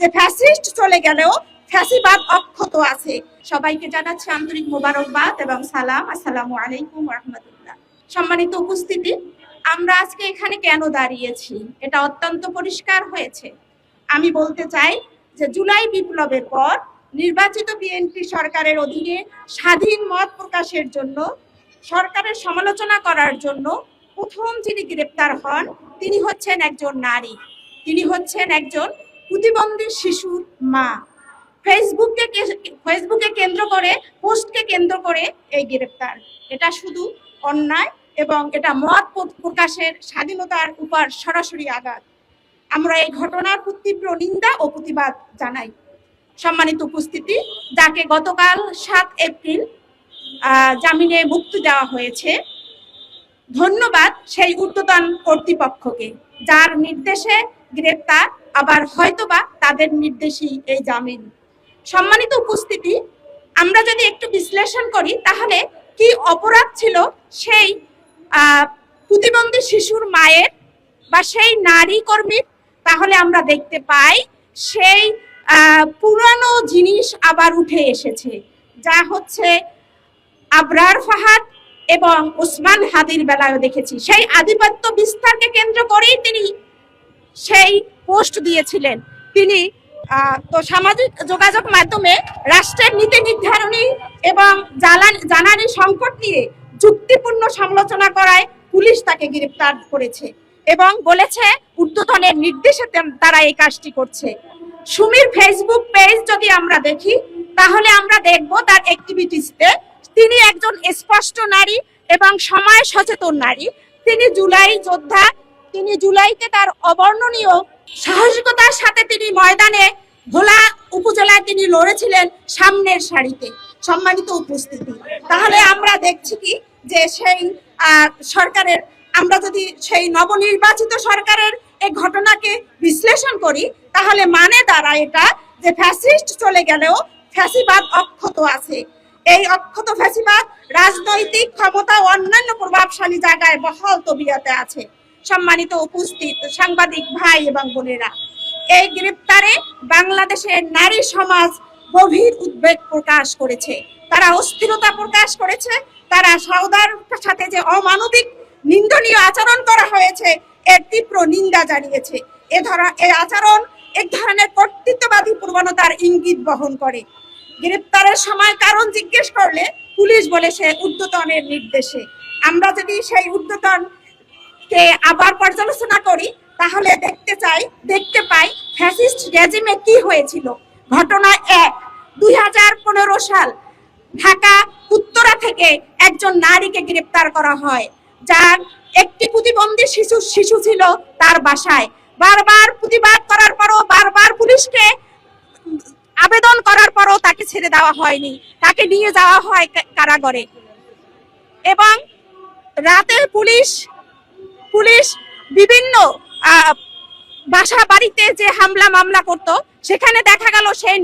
যে ফ্যাসিস্ট চলে গেলেও ফ্যাসিবাদ অক্ষত আছে। সবাইকে জানাচ্ছি আন্তরিক মোবারকবাদ এবং সালাম। আসসালামু আলাইকুম ওয়া রাহমাতুল্লাহ। সম্মানিত উপস্থিতি, আমরা আজকে এখানে কেন দাঁড়িয়েছি এটা অত্যন্ত পরিষ্কার হয়েছে। আমি বলতে চাই যে জুলাই বিপ্লবের পর নির্বাচিত বিএনপি সরকারের অধীনে স্বাধীন মত প্রকাশের জন্য, সরকারের সমালোচনা করার জন্য প্রথম যিনি গ্রেপ্তার হন তিনি হচ্ছেন একজন নারী, তিনি হচ্ছেন একজন প্রতিবন্ধী শিশুর মা। ফেসবুকে কেন্দ্র করে, পোস্টকে কেন্দ্র করে এই গ্রেপ্তার। এটা শুধু অন্যায় এবং এটা মত প্রকাশের স্বাধীনতার উপর সরাসরি আঘাত। আমরা এই ঘটনার তীব্র নিন্দা ও প্রতিবাদ জানাই। সম্মানিত উপস্থিতি, যাকে গতকাল 7 এপ্রিল জামিনে মুক্তি দেওয়া হয়েছে, ধন্যবাদ সেই ঊর্ধ্বতন কর্তৃপক্ষকে যার নির্দেশে গ্রেপ্তার, আবার হয়তোবা তাদের নির্দেশেই এই জামিন। সম্মানিত উপস্থিতি, আমরা যদি একটু বিশ্লেষণ করি তাহলে কি অপরাধ ছিল সেই প্রতিবন্ধী শিশুর মায়ের বা সেই নারী কর্মীর, তাহলে আমরা দেখতে পাই সেই পুরানো জিনিস আবার উঠে এসেছে, যা হচ্ছে আবরার ফাহাদ এবং ওসমান হাদির বেলায় দেখেছি। সেই আধিপত্য বিস্তারকে কেন্দ্র করেই তিনি সেই পোস্ট দিয়েছিলেন। তিনি তো সামাজিক যোগাযোগ মাধ্যমে রাষ্ট্রের নীতি নির্ধারণী এবং জ্বালানি সংকট নিয়ে যুক্তিপূর্ণ সমালোচনা করায় পুলিশ তাকে গ্রেপ্তার করেছে এবং বলেছে ঊর্ধ্বতনের নির্দেশে তারা এই কাজটি করছে। সুমির ফেসবুক পেজ যদি আমরা দেখি তাহলে আমরা দেখব তার অ্যাক্টিভিটিসতে তিনি একজন স্পষ্ট নারী এবং সময় সচেতন নারী। তিনি জুলাই যোদ্ধা। তিনি জুলাইতে তার অবর্ণনীয় সাহসিকতার সাথে তিনি ময়দানে ভোলা উপজেলায় তিনি লড়েছিলেন সামনের সারিতে। সম্মানিত উপস্থিতি, তাহলে আমরা দেখছি কি যে সেই সরকারের, আমরা যদি সেই নবনির্বাচিত সরকারের এই ঘটনাকে বিশ্লেষণ করি তাহলে মানে দাঁড়ায় এটা যে ফ্যাসিস্ট চলে গেলেও ফ্যাসিবাদ অক্ষত আছে। এই অক্ষত ফ্যাসিবাদ রাজনৈতিক ক্ষমতা ও অন্যান্য প্রভাবশালী জায়গায় বহাল তবিয়তে আছে। সম্মানিত উপস্থিত সাংবাদিক ভাই এবং বোনেরা, এই গ্রেপ্তারে বাংলাদেশের নারী সমাজ গভীর উদ্বেগ প্রকাশ করেছে, তারা অস্থিরতা প্রকাশ করেছে, তারা সওদার সাথে যে অমানবিক নিন্দনীয় আচরণ করা হয়েছে এর তীব্র নিন্দা জানিয়েছে। এই আচরণ এক ধরনের কর্তৃত্ববাদী প্রবণতার ইঙ্গিত বহন করে। গ্রেপ্তারের সময় কারণ জিজ্ঞেস করলে পুলিশ বলেছে ঊর্ধ্বতনের নির্দেশে। আমরা যদি সেই ঊর্ধ্বতনকে আবার পর্যালোচনা করি তাহলে দেখতে পাই ফ্যাসিস্ট রেজিমে কি হয়েছিল। ঘটনা 1, 2015 সাল ঢাকা উত্তরা থেকে একজন নারীকে গ্রেপ্তার করা হয়, যার একটি প্রতিবন্ধী শিশু ছিল তার বাসায়। বারবার প্রতিবাদ করার পরও, বারবার পুলিশকে আবেদন করার পরও তাকে ছেড়ে দেওয়া হয়নি, তাকে নিয়ে যাওয়া হয় কারাগারে। এবং রাতে পুলিশ বিভিন্ন বাসা বাড়িতে যে হামলা মামলা করত, সেখানে দেখা গেল সেই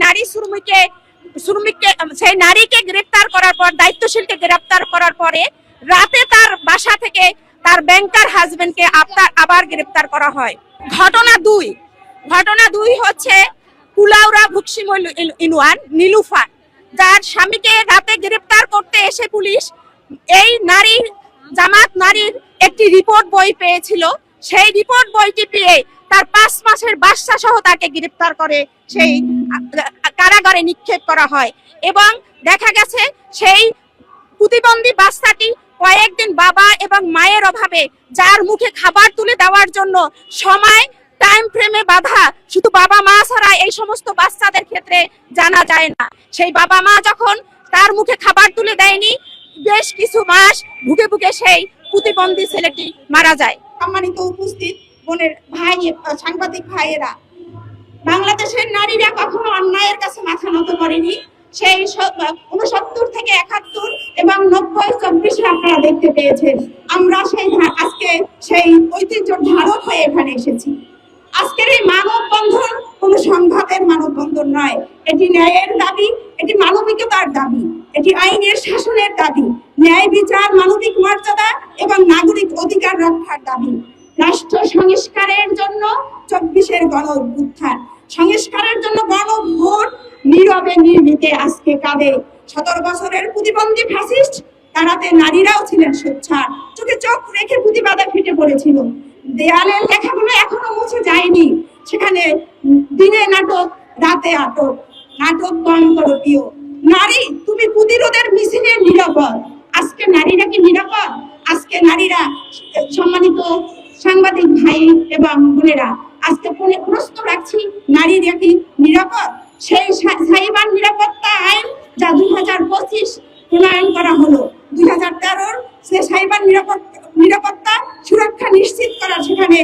সেই নারীকে গ্রেপ্তার করার পর, দায়িত্বশীলকে গ্রেপ্তার করার পরে রাতে তার বাসা থেকে তার ব্যাংকার হাজবেন্ডকে আবার গ্রেপ্তার করা হয়। ঘটনা 2 হচ্ছে কুলাউড়া ভুক্সিমল ইউনিয়ন নীলুফার, যার স্বামীকে রাতে গ্রেপ্তার করতে এসে পুলিশ এই জামাত নারীর একটি রিপোর্ট বই পেয়েছিল। সেই রিপোর্ট বইটি পেয়ে তার 5 মাসের বাচ্চা সহ তাকে গ্রেপ্তার করে সেই কারাগারে নিক্ষেপ করা হয়। এবং দেখা গেছে সেই প্রতিবন্ধী বাচ্চাটি কয়েকদিন বাবা এবং মায়ের অভাবে, যার মুখে খাবার তুলে দেওয়ার জন্য সময় টাইম ফ্রেমে বাধা, শুধু বাবা মা ছাড়া এই সমস্ত বাচ্চাদের ক্ষেত্রে জানা যায় না। সেই বাবা মা যখন তার মুখে খাবার তুলে দেয়নি, বেশ কিছু মাস ভুগে সেই প্রতিবন্ধী ছেলেটি মারা যায়। সম্মানিত উপস্থিত বোনের ভাই, সাংবাদিক ভাইয়েরা, বাংলাদেশের নারীরা কখনো অন্যায়ের কাছে মাথা নত করেনি। সেই 69 থেকে 71 এবং 90, 24 আপনারা দেখতে পেয়েছেন। আমরা আজকে সেই ঐতিহ্য ধারক হয়ে এখানে এসেছি। আজকের এই মানববন্ধন কোনো সংঘাতের মানববন্ধন নয়, এটি ন্যায়ের দাবি, এটি মানবিকতার দাবি, এটি আইনের শাসনের দাবি, ন্যায় বিচার, মানবিক মর্যাদা এবং নাগরিক অধিকার রক্ষার দাবি, রাষ্ট্র সংস্কারের জন্য 24-এর গণ অভ্যুত্থান। সংস্কারের জন্য গণভোট নীরবে নির্ভীতে আজকে কাঁদে। 17 বছরের প্রতিবন্ধী ফ্যাসিস্ট তারাতে নারীরাও ছিলেন সোচ্চার, চোখে চোখ রেখে প্রতিবাদে ফেটে পড়েছিল। দেয়ালের লেখাগুলো এখনো মুছে যায়নি, সেখানে দিনে নাটক রাতে আটক, নাটক কম করো প্রিয় নারী, তুমি প্রতিরোধের মিছিলে নিরাপদ। আজকে নারীরা কি নিরাপদ? আজকে নারীরা, সম্মানিত সাংবাদিক ভাই এবং বোনেরা, আজকে প্রশ্ন রাখছি, নারীরা কি নিরাপদ? সেই সাইবার নিরাপত্তা আইন যা 2025 প্রণয়ন করা হলো, 2013 সে সাইবার নিরাপত্তা সুরক্ষা নিশ্চিত করা, সেখানে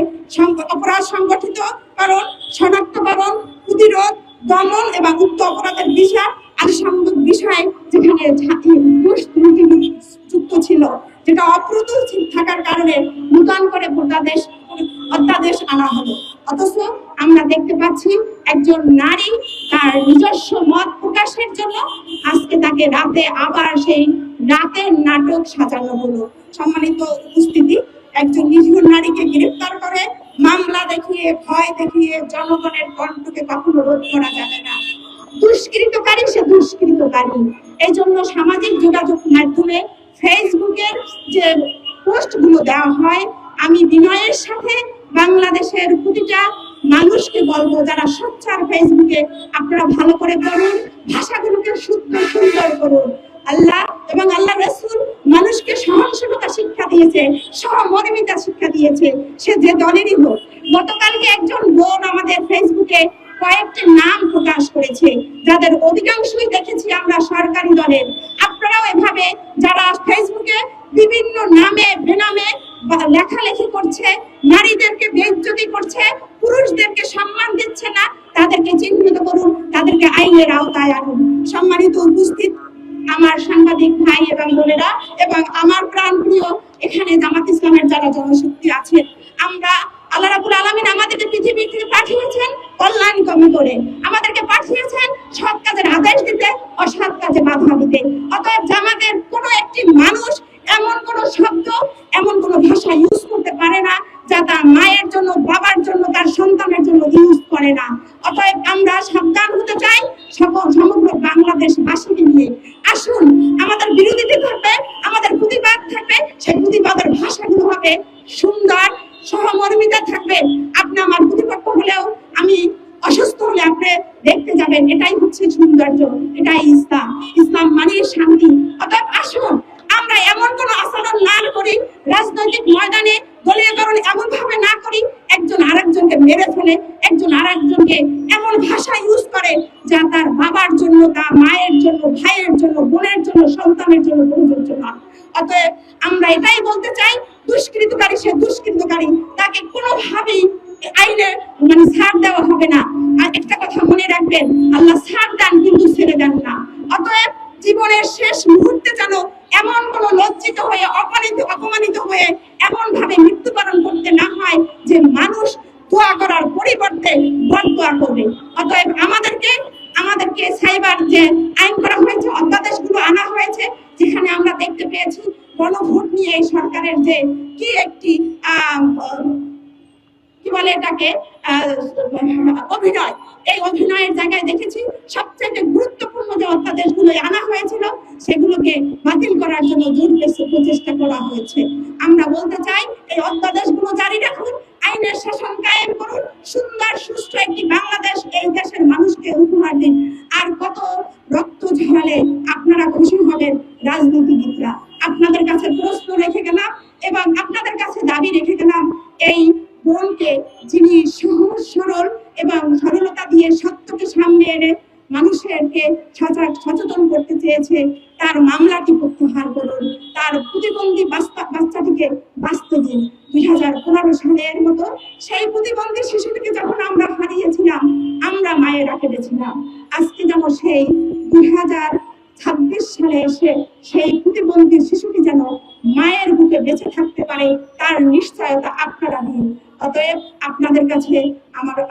অপরাধ সংগঠিতকরণ, শনাক্তকরণ, প্রতিরোধ, দমন এবং উক্ত অপরাধের বিষয় আনুষঙ্গিক বিষয় যেখানে যুক্ত ছিল, যেটা অপ্রতুল থাকার কারণে নূতন করে অধ্যাদেশ আনা হলো। অথচ আমরা দেখতে পাচ্ছি একজন নারী তার নিজস্ব মত প্রকাশের জন্য আজকে তাকে রাতে আবার সেই রাতের নাটক সাজানো হলো। সম্মানিত উপস্থিতি, একজন নিরীহ নারীকে গ্রেফতার করে মামলা দেখিয়ে, ভয় দেখিয়ে জনগণের কণ্ঠকে কখনো রোধ করা যাবে না। দুষ্কৃতকারী সে দুষ্কৃতকারী। এই জন্য সামাজিক যোগাযোগ মাধ্যমে ফেসবুকের যে পোস্টগুলো দেওয়া হয়, আমি বিনয়ের সাথে বাংলাদেশের প্রতিটা মানুষকে বলবো, যারা সোচ্চার ফেসবুকে, আপনারা ভালো করে পড়ুন, ভাষাগুলোকে সুন্দর করুন। আল্লাহ এবং আল্লাহ রাসূল মানুষকে সহনশীলতা শিক্ষা দিয়েছে, সহমর্মিতা শিক্ষা দিয়েছে, সে যে দলেরই হোক। গতকালকে একজন বোন আমাদের ফেসবুকে কয়েকটি নাম প্রকাশ করেছে, যাদের অধিকাংশই দেখেছি আমরা সরকারি দলের। আপনারাও এভাবে যারা ফেসবুকে বিভিন্ন নামে বেনামে লেখালেখি করছে, নারীদেরকে বেইজ্জতি করছে, পুরুষদেরকে সম্মান দিচ্ছে না, তাদেরকে চিহ্নিত করুন, তাদেরকে আইনের আওতায় আনুন। সম্মানিত উপস্থিত আমার সাংবাদিক ভাই এবং বোনেরা এবং আমার প্রাণপ্রিয় এখানে জামাত ইসলামের যারা জনশক্তি আছে, আমরা আল্লাহ রাব্বুল আলামিন আমাদেরকে পৃথিবী থেকে পাঠিয়েছেন কল্যাণকামী করে, আমাদেরকে পাঠিয়েছেন সৎ কাজের আদেশ দিতে, অসৎ কাজে বাধা দিতে। অতএব জামাতের কোনো একটি মানুষ এমন কোনো শব্দ, এমন কোনো ভাষা ইউজ করতে পারে না যা তার মায়ের জন্য, বাবার জন্য, তার সন্তানের জন্য ইউজ করে না। অতএব আমরা সাবধান হতে চাই সমগ্র বাংলাদেশবাসীকে নিয়ে। আসুন, আমাদের বিরোধীতে থাকবে, আমাদের প্রতিবাদ থাকবে, সেই প্রতিবাদের ভাষাগুলো হবে সুন্দর, সহমর্মিতা থাকবে। আপনি আমার প্রতিপক্ষ হলেও, আমি অসুস্থ হলে আপনি দেখতে যাবেন, এটাই হচ্ছে সৌন্দর্য, এটাই ইসলাম। ইসলাম মানে শান্তি। অতএব আসুন, আমরা এমন কোন আচরণ না করি, রাজনৈতিক ময়দানে দলীয়করণ এমন ভাবে না করি, একজন আরেকজনকে মেরে ফেলে, একজন আরেকজনকে এমন ভাষা ইউজ করে যা তার বাবার জন্য, তার মায়ের জন্য, ভাইয়ের জন্য, বোনের জন্য, সন্তানের জন্য প্রযোজ্য নয়। অতএব আমরা এটাই বলতে চাই, দুষ্কৃতকারী সে দুষ্কৃতকারী, তাকে কোনোভাবেই আইনে ছাড় দেওয়া হবে না। আর একটা কথা মনে রাখবেন, আল্লাহ ছাড় দেন কিন্তু ছেড়ে দেন না। অতএব জীবনের শেষ মুহূর্তে যেন এমন কোন লজ্জিত হয়ে, অপমানিত হয়ে এমন ভাবে মৃত্যুবরণ করতে না হয় যে মানুষ দোয়া করার পরিবর্তে বদদোয়া করবে। অতএব আমাদেরকে সাইবার যে আইন করা হয়েছে, অধ্যাদেশগুলো আনা হয়েছে, যেখানে আমরা দেখতে পেয়েছি গণভোট নিয়ে এই সরকারের যে কি একটি কি বলে এটাকে অভিনয়, এই অভিনয়ের জায়গায় দেখেছি সবচেয়ে গুরুত্বপূর্ণ যে অধ্যাদেশগুলো আনা হয়েছিল সেগুলোকে বাতিল করার জন্য জোর প্রচেষ্টা করা হয়েছে। আমরা বলতে চাই, এই অধ্যাদেশগুলো জারি রাখুন, আইনের শাসন কায়েম করুন, সুন্দর সুষ্ঠু একটি বাংলাদেশ এই দেশের মানুষকে উপহার দিন। আর কত রক্ত ঝরালে আপনারা খুশি হবেন রাজনীতিবিদরা। আপনাদের কাছে প্রশ্ন রেখে গেলাম এবং আপনাদের কাছে দাবি রেখে গেলাম, এই বোনকে যিনি সহজ সরল এবং সরলতা দিয়ে সত্যকে সামনে এনে মানুষেরকে সচেতন করতে চেয়েছে, তার মামলাটি প্রত্যাহার করুন, তার প্রতিবন্ধী বাচ্চাটিকে বাঁচতে দিন। 2015 সালের মতো সেই প্রতিবন্ধী শিশুটিকে যখন আমরা হারিয়েছিলাম, আমরা মায়েরা কেঁদেছিলাম। আজকে যেন সেই 2026 সালে এসে সেই প্রতিবন্ধী শিশুটি যেন মায়ের বুকে বেঁচে থাকতে পারে, তার নিশ্চয়তা আপনারা দিন। অতএব আপনাদের কাছে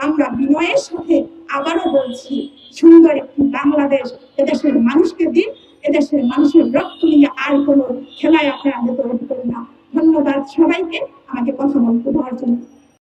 আমরা বিনয়ের সাথে আবারও বলছি, সুন্দর একটি বাংলাদেশ এদেশের মানুষকে দিন। এদেশের মানুষের রক্ত নিয়ে আর কোনো খেলায় আপনারা তৈরি করি না। ধন্যবাদ সবাইকে আমাকে কথা বলতে দেওয়ার জন্য।